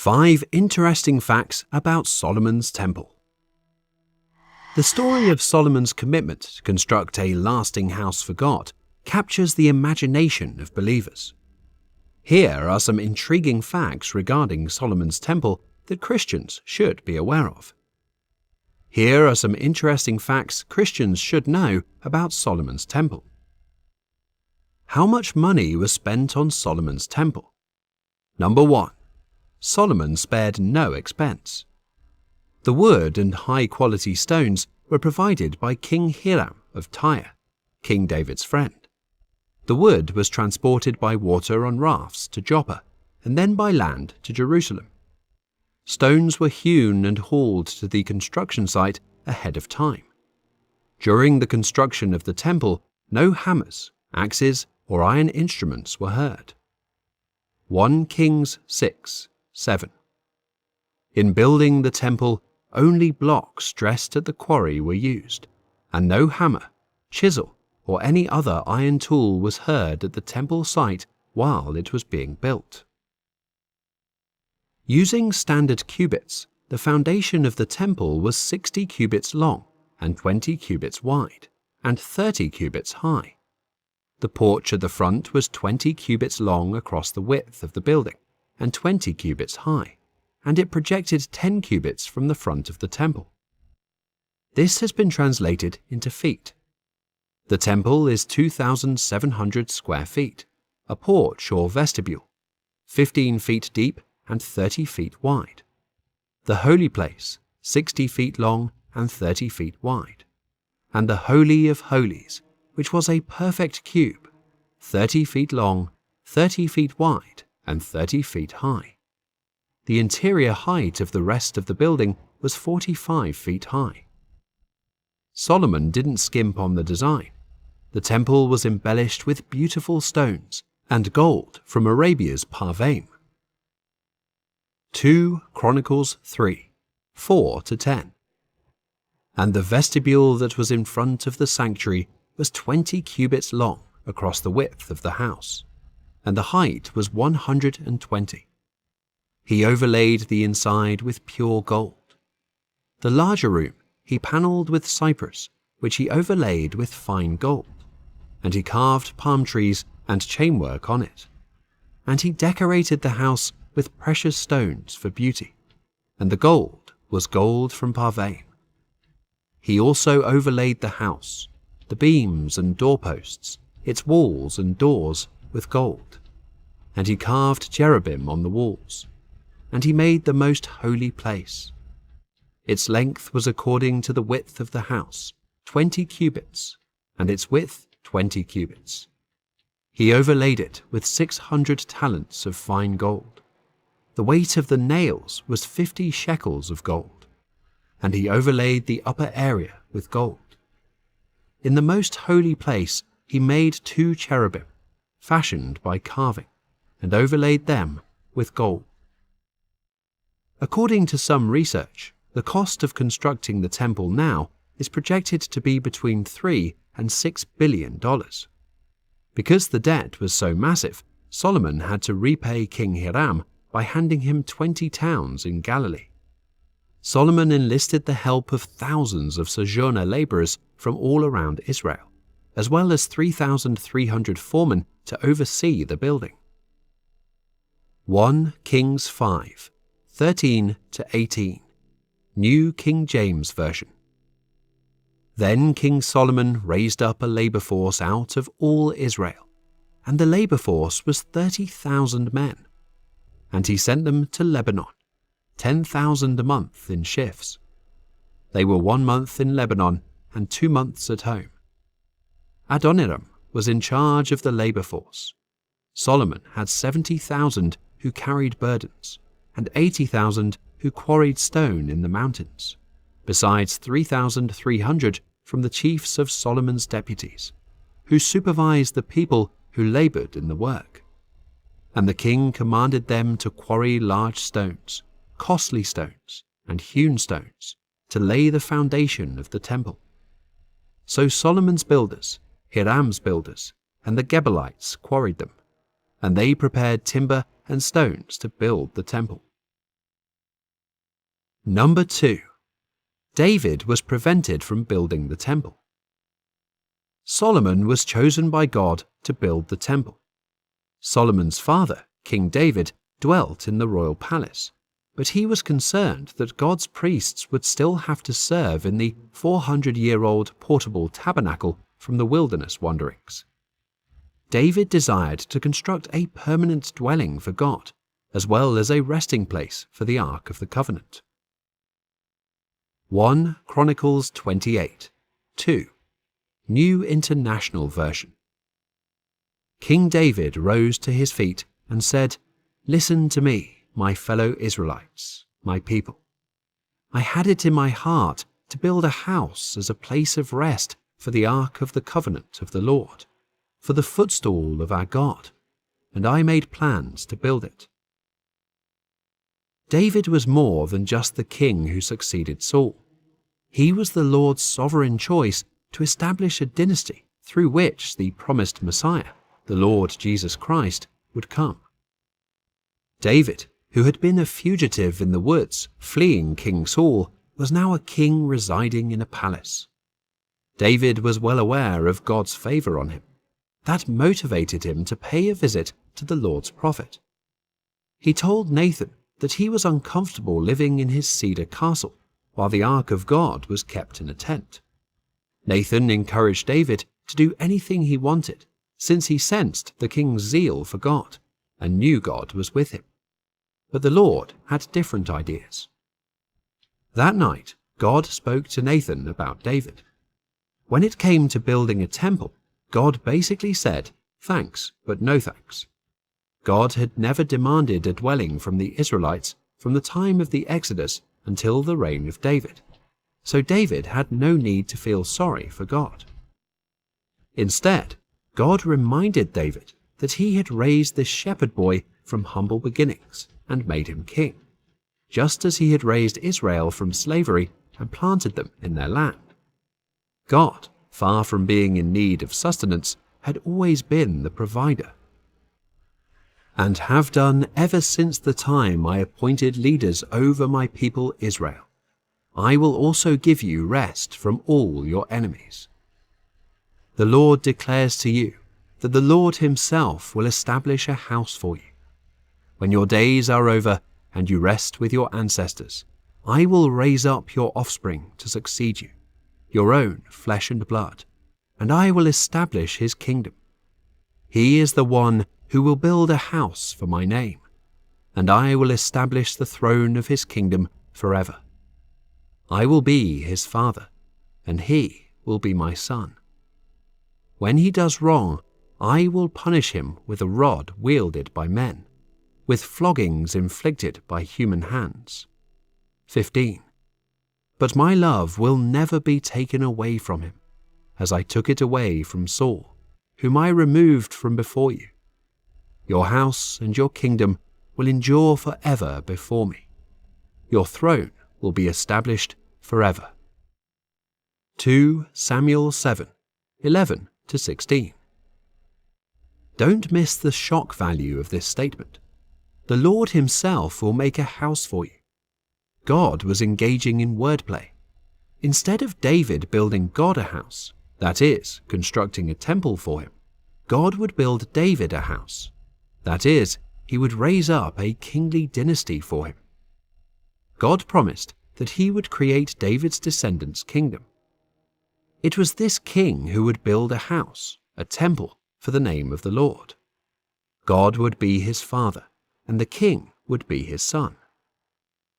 5 interesting facts about Solomon's temple. The story of Solomon's commitment to construct a lasting house for God captures the imagination of believers. Here are some intriguing facts regarding Solomon's temple that Christians should be aware of. Here are some interesting facts Christians should know about Solomon's temple. How much money was spent on Solomon's temple? Number 1. Solomon spared no expense. The wood and high-quality stones were provided by King Hiram of Tyre, King David's friend. The wood was transported by water on rafts to Joppa and then by land to Jerusalem. Stones were hewn and hauled to the construction site ahead of time. During the construction of the temple, no hammers, axes, or iron instruments were heard. 1 Kings 6:7. In building the temple, only blocks dressed at the quarry were used, and no hammer, chisel, or any other iron tool was heard at the temple site while it was being built. Using standard cubits, the foundation of the temple was 60 cubits long and 20 cubits wide, and 30 cubits high. The porch at the front was 20 cubits long across the width of the building, and 20 cubits high, and it projected 10 cubits from the front of the temple. This has been translated into feet. The temple is 2,700 square feet, a porch or vestibule, 15 feet deep and 30 feet wide. The holy place, 60 feet long and 30 feet wide. And the Holy of Holies, which was a perfect cube, 30 feet long, 30 feet wide, and 30 feet high. The interior height of the rest of the building was 45 feet high. Solomon didn't skimp on the design. The temple was embellished with beautiful stones and gold from Arabia's Parvaim. 2 Chronicles 3:4-10. And the vestibule that was in front of the sanctuary was 20 cubits long across the width of the house, and the height was 120. He overlaid the inside with pure gold. The larger room he panelled with cypress, which he overlaid with fine gold, and he carved palm trees and chainwork on it. And he decorated the house with precious stones for beauty, and the gold was gold from Parvaim. He also overlaid the house, the beams and doorposts, its walls and doors with gold. And he carved cherubim on the walls. And he made the most holy place. Its length was according to the width of the house, 20 cubits, and its width 20 cubits. He overlaid it with 600 talents of fine gold. The weight of the nails was 50 shekels of gold. And he overlaid the upper area with gold. In the most holy place he made 2 cherubim, fashioned by carving, and overlaid them with gold. According to some research, the cost of constructing the temple now is projected to be between $3 and $6 billion. Because the debt was so massive, Solomon had to repay King Hiram by handing him 20 towns in Galilee. Solomon enlisted the help of thousands of sojourner laborers from all around Israel, as well as 3,300 foremen to oversee the building. 1 Kings 5:13-18, New King James Version. Then King Solomon raised up a labor force out of all Israel, and the labor force was 30,000 men. And he sent them to Lebanon, 10,000 a month in shifts. They were 1 month in Lebanon and 2 months at home. Adoniram was in charge of the labor force. Solomon had 70,000 who carried burdens, and 80,000 who quarried stone in the mountains, besides 3,300 from the chiefs of Solomon's deputies, who supervised the people who labored in the work. And the king commanded them to quarry large stones, costly stones, and hewn stones, to lay the foundation of the temple. So Solomon's builders, Hiram's builders, and the Gebalites quarried them, and they prepared timber and stones to build the temple. Number 2. David was prevented from building the temple. Solomon was chosen by God to build the temple. Solomon's father, King David, dwelt in the royal palace, but he was concerned that God's priests would still have to serve in the 400-year-old portable tabernacle from the wilderness wanderings. David desired to construct a permanent dwelling for God, as well as a resting place for the Ark of the Covenant. 1 Chronicles 28, 2. New International Version. King David rose to his feet and said, "Listen to me, my fellow Israelites, my people. I had it in my heart to build a house as a place of rest for the Ark of the Covenant of the Lord, for the footstool of our God, and I made plans to build it." David was more than just the king who succeeded Saul. He was the Lord's sovereign choice to establish a dynasty through which the promised Messiah, the Lord Jesus Christ, would come. David, who had been a fugitive in the woods fleeing King Saul, was now a king residing in a palace. David was well aware of God's favor on him. That motivated him to pay a visit to the Lord's prophet. He told Nathan that he was uncomfortable living in his cedar castle, while the Ark of God was kept in a tent. Nathan encouraged David to do anything he wanted, since he sensed the king's zeal for God and knew God was with him. But the Lord had different ideas. That night, God spoke to Nathan about David. When it came to building a temple, God basically said, "Thanks, but no thanks." God had never demanded a dwelling from the Israelites from the time of the Exodus until the reign of David, so David had no need to feel sorry for God. Instead, God reminded David that he had raised this shepherd boy from humble beginnings and made him king, just as he had raised Israel from slavery and planted them in their land. God, far from being in need of sustenance, had always been the provider, and have done ever since the time I appointed leaders over my people Israel. I will also give you rest from all your enemies. The Lord declares to you that the Lord himself will establish a house for you. When your days are over and you rest with your ancestors, I will raise up your offspring to succeed you, your own flesh and blood, and I will establish his kingdom. He is the one who will build a house for my name, and I will establish the throne of his kingdom forever. I will be his father, and he will be my son. When he does wrong, I will punish him with a rod wielded by men, with floggings inflicted by human hands. 15. But my love will never be taken away from him, as I took it away from Saul, whom I removed from before you. Your house and your kingdom will endure forever before me. Your throne will be established forever. 2 Samuel 7, 11-16. Don't miss the shock value of this statement. The Lord himself will make a house for you. God was engaging in wordplay. Instead of David building God a house, that is, constructing a temple for him, God would build David a house. That is, he would raise up a kingly dynasty for him. God promised that he would create David's descendants' kingdom. It was this king who would build a house, a temple, for the name of the Lord. God would be his father, and the king would be his son.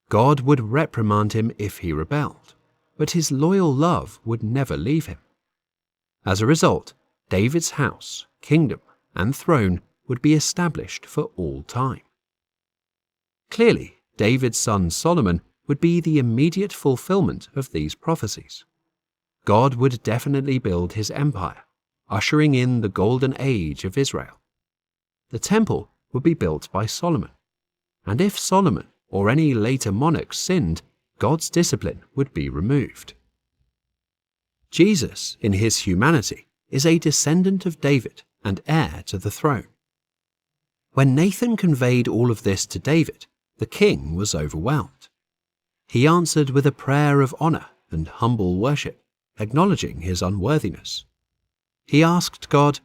God would reprimand him if he rebelled, but his loyal love would never leave him. As a result, David's house, kingdom, and throne would be established for all time. Clearly, David's son Solomon would be the immediate fulfillment of these prophecies. God would definitely build his empire, ushering in the golden age of Israel. The temple would be built by Solomon, and if Solomon or any later monarch sinned, God's discipline would be removed. Jesus, in his humanity, is a descendant of David and heir to the throne. When Nathan conveyed all of this to David, the king was overwhelmed. He answered with a prayer of honor and humble worship, acknowledging his unworthiness. He asked God,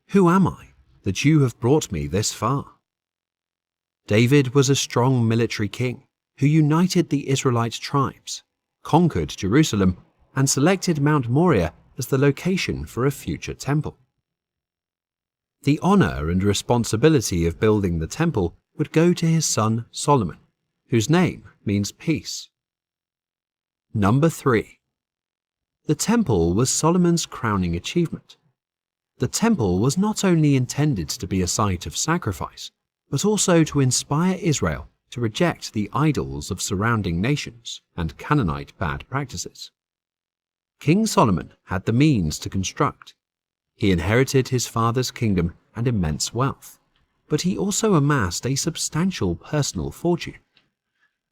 "Who am I, that you have brought me this far?" David was a strong military king who united the Israelite tribes, conquered Jerusalem, and selected Mount Moriah as the location for a future temple. The honor and responsibility of building the temple would go to his son Solomon, whose name means peace. Number 3. The temple was Solomon's crowning achievement. The temple was not only intended to be a site of sacrifice, but also to inspire Israel to reject the idols of surrounding nations and Canaanite bad practices. King Solomon had the means to construct. He inherited his father's kingdom and immense wealth, but he also amassed a substantial personal fortune.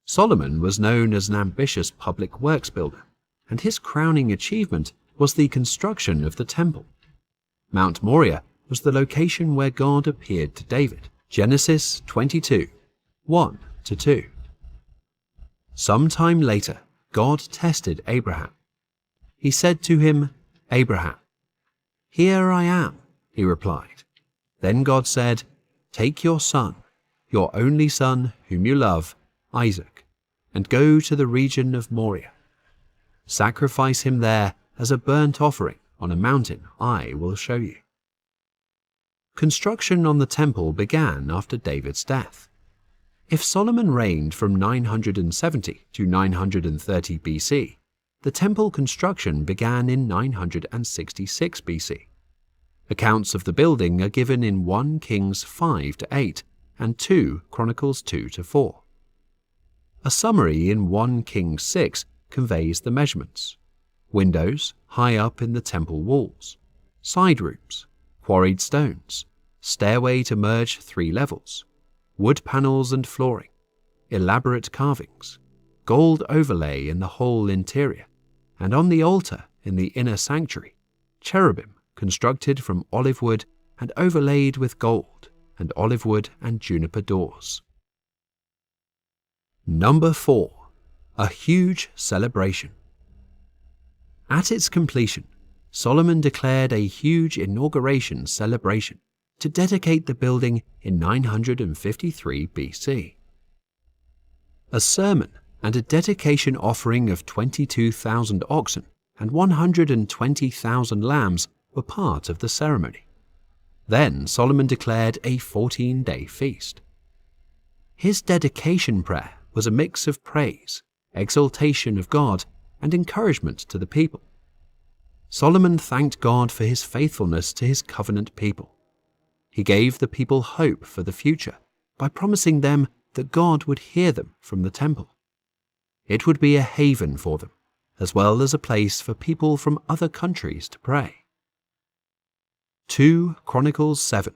Solomon was known as an ambitious public works builder, and his crowning achievement was the construction of the temple. Mount Moriah was the location where God appeared to David. Genesis 22, 1-2. Sometime later, God tested Abraham. He said to him, "Abraham." "Here I am," he replied. Then God said, "Take your son, your only son whom you love, Isaac, and go to the region of Moriah. Sacrifice him there as a burnt offering on a mountain I will show you." Construction on the temple began after David's death. If Solomon reigned from 970 to 930 BC, the temple construction began in 966 BC. Accounts of the building are given in 1 Kings 5-8 and 2 Chronicles 2-4. A summary in 1 Kings 6 conveys the measurements: windows high up in the temple walls, side rooms, quarried stones, stairway to merge 3 levels, wood panels and flooring, elaborate carvings, gold overlay in the whole interior, and on the altar in the inner sanctuary, cherubim constructed from olive wood and overlaid with gold, and olive wood and juniper doors. Number 4. A huge celebration. At its completion, Solomon declared a huge inauguration celebration to dedicate the building in 953 BC. A sermon and a dedication offering of 22,000 oxen and 120,000 lambs were part of the ceremony. Then Solomon declared a 14-day feast. His dedication prayer was a mix of praise, exaltation of God, and encouragement to the people. Solomon thanked God for his faithfulness to his covenant people. He gave the people hope for the future by promising them that God would hear them from the temple. It would be a haven for them, as well as a place for people from other countries to pray. 2 Chronicles 7,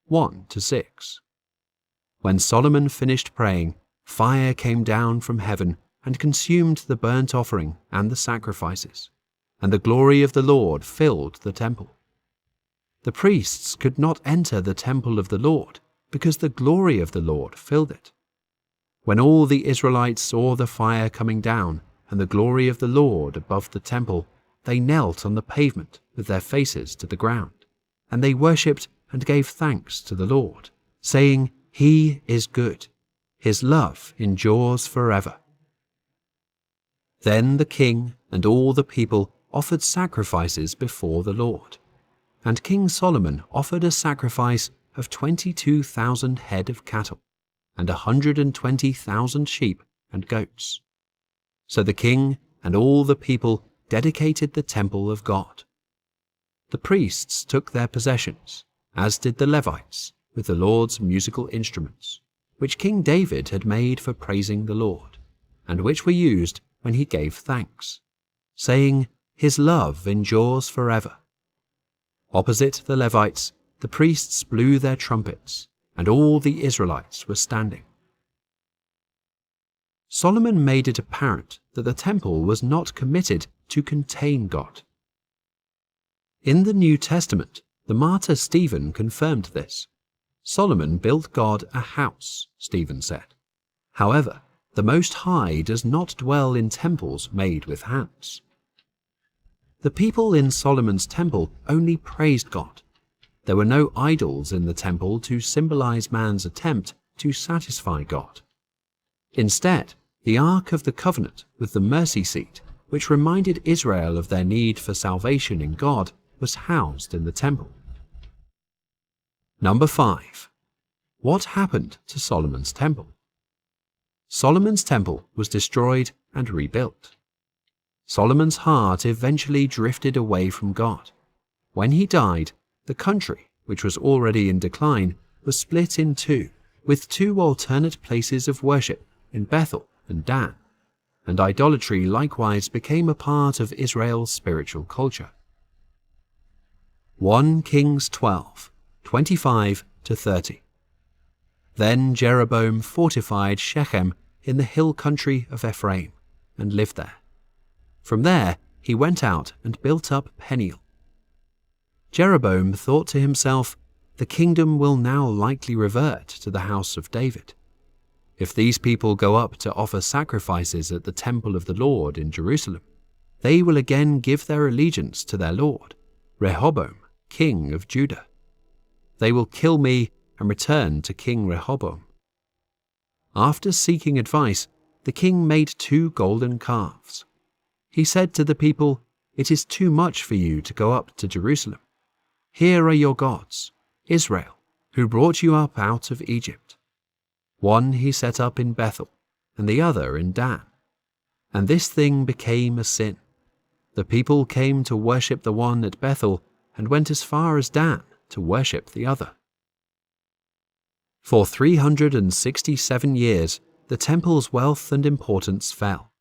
1-6. When Solomon finished praying, fire came down from heaven and consumed the burnt offering and the sacrifices, and the glory of the Lord filled the temple. The priests could not enter the temple of the Lord because the glory of the Lord filled it. When all the Israelites saw the fire coming down and the glory of the Lord above the temple, they knelt on the pavement with their faces to the ground, and they worshipped and gave thanks to the Lord, saying, "He is good. His love endures forever." Then the king and all the people offered sacrifices before the Lord, and King Solomon offered a sacrifice of 22,000 head of cattle and 120,000 sheep and goats. So the king and all the people dedicated the temple of God. The priests took their possessions, as did the Levites, with the Lord's musical instruments, which King David had made for praising the Lord, and which were used when he gave thanks, saying, "His love endures forever." Opposite the Levites, the priests blew their trumpets, and all the Israelites were standing. Solomon made it apparent that the temple was not committed to contain God. In the New Testament, the martyr Stephen confirmed this. Solomon built God a house, Stephen said. However, The Most High does not dwell in temples made with hands. The people in Solomon's temple only praised God. There were no idols in the temple to symbolize man's attempt to satisfy God. Instead, the Ark of the Covenant with the mercy seat, which reminded Israel of their need for salvation in God, was housed in the temple. Number 5. What happened to Solomon's temple? Solomon's temple was destroyed and rebuilt. Solomon's heart eventually drifted away from God. When he died, the country, which was already in decline, was split in two, with two alternate places of worship in Bethel and Dan, and idolatry likewise became a part of Israel's spiritual culture. 1 Kings 12, 25-30. Then Jeroboam fortified Shechem in the hill country of Ephraim, and lived there. From there he went out and built up Peniel. Jeroboam thought to himself, "The kingdom will now likely revert to the house of David. If these people go up to offer sacrifices at the temple of the Lord in Jerusalem, they will again give their allegiance to their lord, Rehoboam, king of Judah. They will kill me and return to King Rehoboam." After seeking advice, the king made 2 golden calves. He said to the people, "It is too much for you to go up to Jerusalem. Here are your gods, Israel, who brought you up out of Egypt." One he set up in Bethel, and the other in Dan. And this thing became a sin. The people came to worship the one at Bethel and went as far as Dan to worship the other. For 367 years, the temple's wealth and importance fell.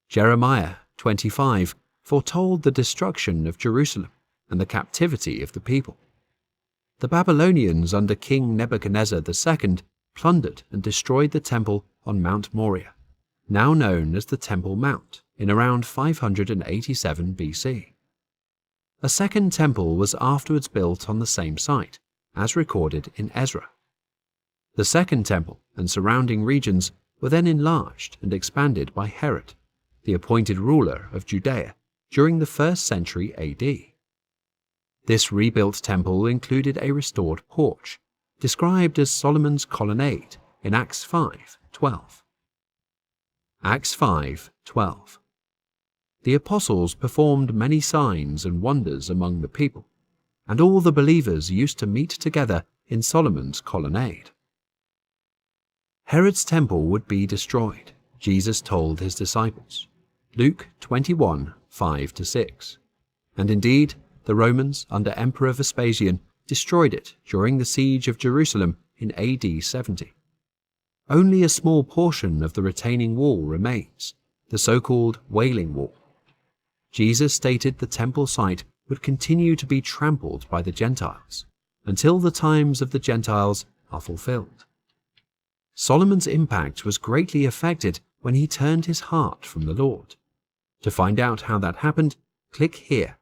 Jeremiah 25 foretold the destruction of Jerusalem and the captivity of the people. The Babylonians under King Nebuchadnezzar II plundered and destroyed the temple on Mount Moriah, now known as the Temple Mount, in around 587 BC. A second temple was afterwards built on the same site, as recorded in Ezra. The second temple and surrounding regions were then enlarged and expanded by Herod, the appointed ruler of Judea, during the 1st century AD. This rebuilt temple included a restored porch, described as Solomon's colonnade in Acts 5:12. Acts 5:12. The apostles performed many signs and wonders among the people, and all the believers used to meet together in Solomon's colonnade. Herod's temple would be destroyed, Jesus told his disciples. Luke 21:5-6. And indeed, the Romans under Emperor Vespasian destroyed it during the siege of Jerusalem in AD 70. Only a small portion of the retaining wall remains, the so-called Wailing Wall. Jesus stated the temple site would continue to be trampled by the Gentiles until the times of the Gentiles are fulfilled. Solomon's impact was greatly affected when he turned his heart from the Lord. To find out how that happened, click here